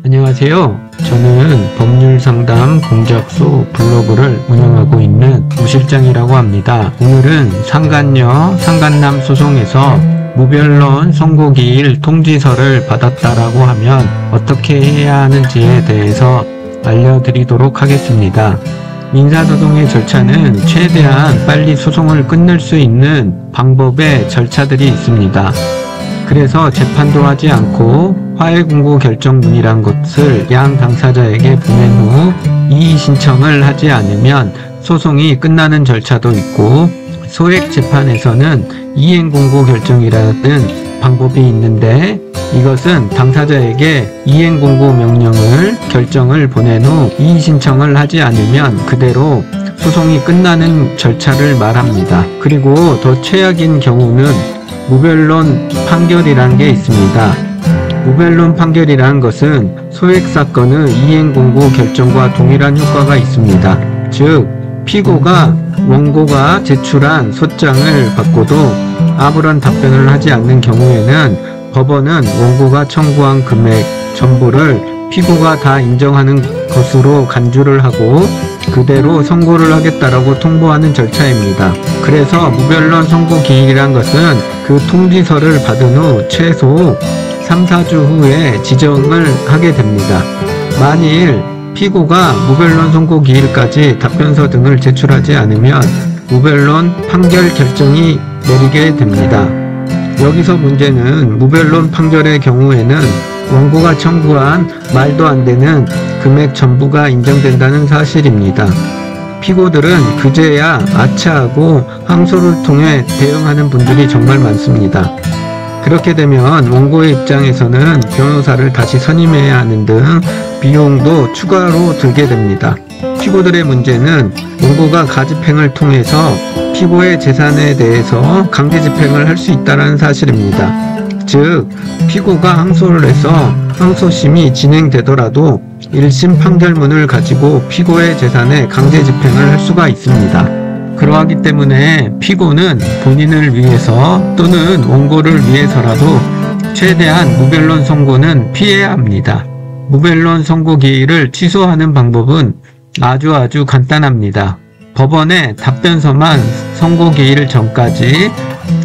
안녕하세요. 저는 법률상담 공작소 블로그를 운영하고 있는 우실장이라고 합니다. 오늘은 상간녀, 상간남 소송에서 무변론 선고기일 통지서를 받았다라고 하면 어떻게 해야 하는지에 대해서 알려드리도록 하겠습니다. 민사소송의 절차는 최대한 빨리 소송을 끝낼 수 있는 방법의 절차들이 있습니다. 그래서 재판도 하지 않고 화해공고 결정문이란 것을 양 당사자에게 보낸 후 이의 신청을 하지 않으면 소송이 끝나는 절차도 있고, 소액 재판에서는 이행공고 결정이라는 방법이 있는데, 이것은 당사자에게 이행공고 명령을 결정을 보낸 후 이의 신청을 하지 않으면 그대로 소송이 끝나는 절차를 말합니다. 그리고 더 최악인 경우는 무변론 판결이란 게 있습니다. 무변론 판결이란 것은 소액 사건의 이행공고 결정과 동일한 효과가 있습니다. 즉, 피고가 원고가 제출한 소장을 받고도 아무런 답변을 하지 않는 경우에는 법원은 원고가 청구한 금액 전부를 피고가 다 인정하는 것으로 간주를 하고 그대로 선고를 하겠다라고 통보하는 절차입니다. 그래서 무변론 선고 기일이란 것은 그 통지서를 받은 후 최소 3-4주 후에 지정을 하게 됩니다. 만일 피고가 무변론 선고 기일까지 답변서 등을 제출하지 않으면 무변론 판결 결정이 내리게 됩니다. 여기서 문제는 무변론 판결의 경우에는 원고가 청구한 말도 안 되는 금액 전부가 인정된다는 사실입니다. 피고들은 그제야 아차하고 항소를 통해 대응하는 분들이 정말 많습니다. 그렇게 되면 원고의 입장에서는 변호사를 다시 선임해야 하는 등 비용도 추가로 들게 됩니다. 피고들의 문제는 원고가 가집행을 통해서 피고의 재산에 대해서 강제집행을 할 수 있다는 사실입니다. 즉, 피고가 항소를 해서 항소심이 진행되더라도 1심 판결문을 가지고 피고의 재산에 강제집행을 할 수가 있습니다. 그러하기 때문에 피고는 본인을 위해서 또는 원고를 위해서라도 최대한 무변론 선고는 피해야 합니다. 무변론 선고 기일을 취소하는 방법은 아주 간단합니다. 법원에 답변서만 선고 기일 전까지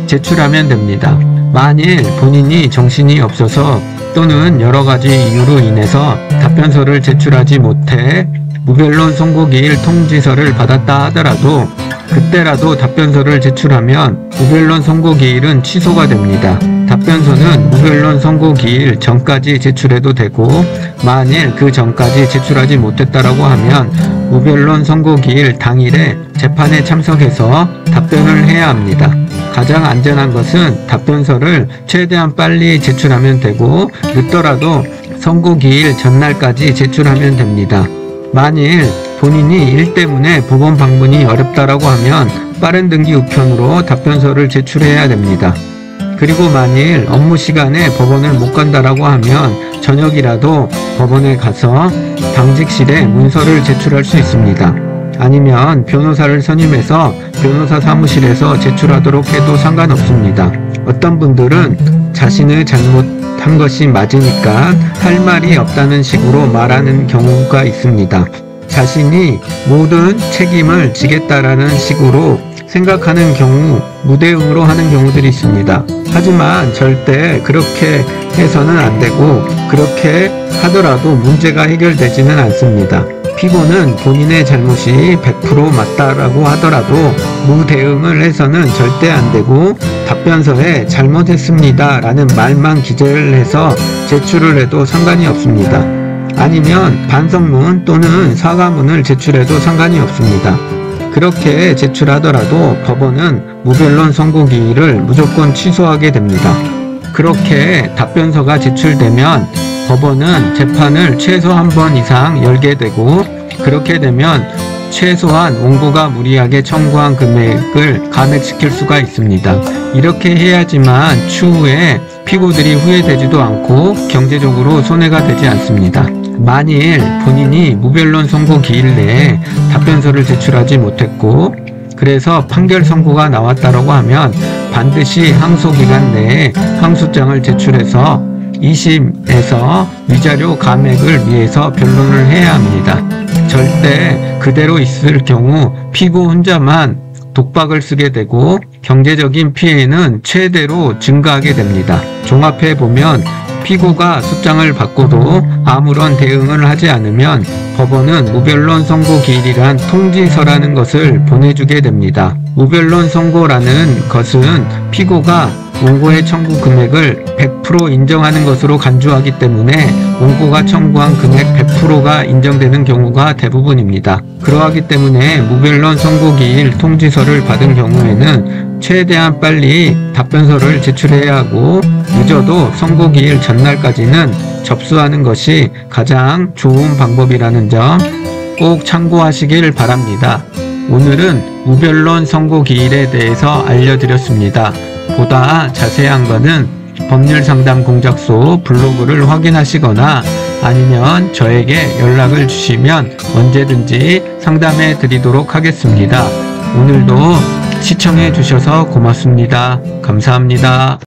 제출하면 됩니다. 만일 본인이 정신이 없어서 또는 여러가지 이유로 인해서 답변서를 제출하지 못해 무변론 선고기일 통지서를 받았다 하더라도 그때라도 답변서를 제출하면 무변론 선고기일은 취소가 됩니다. 답변서는 무변론 선고기일 전까지 제출해도 되고, 만일 그 전까지 제출하지 못했다라고 하면 무변론 선고기일 당일에 재판에 참석해서 답변을 해야 합니다. 가장 안전한 것은 답변서를 최대한 빨리 제출하면 되고, 늦더라도 선고기일 전날까지 제출하면 됩니다. 만일 본인이 일 때문에 법원 방문이 어렵다라고 하면 빠른 등기 우편으로 답변서를 제출해야 됩니다. 그리고 만일 업무 시간에 법원을 못 간다라고 하면 저녁이라도 법원에 가서 당직실에 문서를 제출할 수 있습니다. 아니면 변호사를 선임해서 변호사 사무실에서 제출하도록 해도 상관없습니다. 어떤 분들은 자신의 잘못한 것이 맞으니까 할 말이 없다는 식으로 말하는 경우가 있습니다. 자신이 모든 책임을 지겠다라는 식으로 생각하는 경우, 무대응으로 하는 경우들이 있습니다. 하지만 절대 그렇게 해서는 안 되고, 그렇게 하더라도 문제가 해결되지는 않습니다. 피고는 본인의 잘못이 100% 맞다라고 하더라도 무대응을 해서는 절대 안 되고, 답변서에 잘못했습니다 라는 말만 기재를 해서 제출을 해도 상관이 없습니다. 아니면 반성문 또는 사과문을 제출해도 상관이 없습니다. 그렇게 제출하더라도 법원은 무변론 선고기일을 무조건 취소하게 됩니다. 그렇게 답변서가 제출되면 법원은 재판을 최소 한 번 이상 열게 되고, 그렇게 되면 최소한 원고가 무리하게 청구한 금액을 감액시킬 수가 있습니다. 이렇게 해야지만 추후에 피고들이 후회되지도 않고 경제적으로 손해가 되지 않습니다. 만일 본인이 무변론 선고 기일 내에 답변서를 제출하지 못했고 그래서 판결 선고가 나왔다고 하면 반드시 항소기간 내에 항소장을 제출해서 2심에서 위자료 감액을 위해서 변론을 해야 합니다. 절대 그대로 있을 경우 피고 혼자만 독박을 쓰게 되고 경제적인 피해는 최대로 증가하게 됩니다. 종합해보면 피고가 숙장을 받고도 아무런 대응을 하지 않으면 법원은 무변론 선고 기일이란 통지서라는 것을 보내주게 됩니다. 무변론 선고라는 것은 피고가 원고의 청구 금액을 100% 인정하는 것으로 간주하기 때문에 원고가 청구한 금액 100%가 인정되는 경우가 대부분입니다. 그러하기 때문에 무변론 선고기일 통지서를 받은 경우에는 최대한 빨리 답변서를 제출해야 하고 늦어도 선고기일 전날까지는 접수하는 것이 가장 좋은 방법이라는 점 꼭 참고하시길 바랍니다. 오늘은 무변론 선고기일에 대해서 알려드렸습니다. 보다 자세한 것은 법률상담 공작소 블로그를 확인하시거나 아니면 저에게 연락을 주시면 언제든지 상담해 드리도록 하겠습니다. 오늘도 시청해 주셔서 고맙습니다. 감사합니다.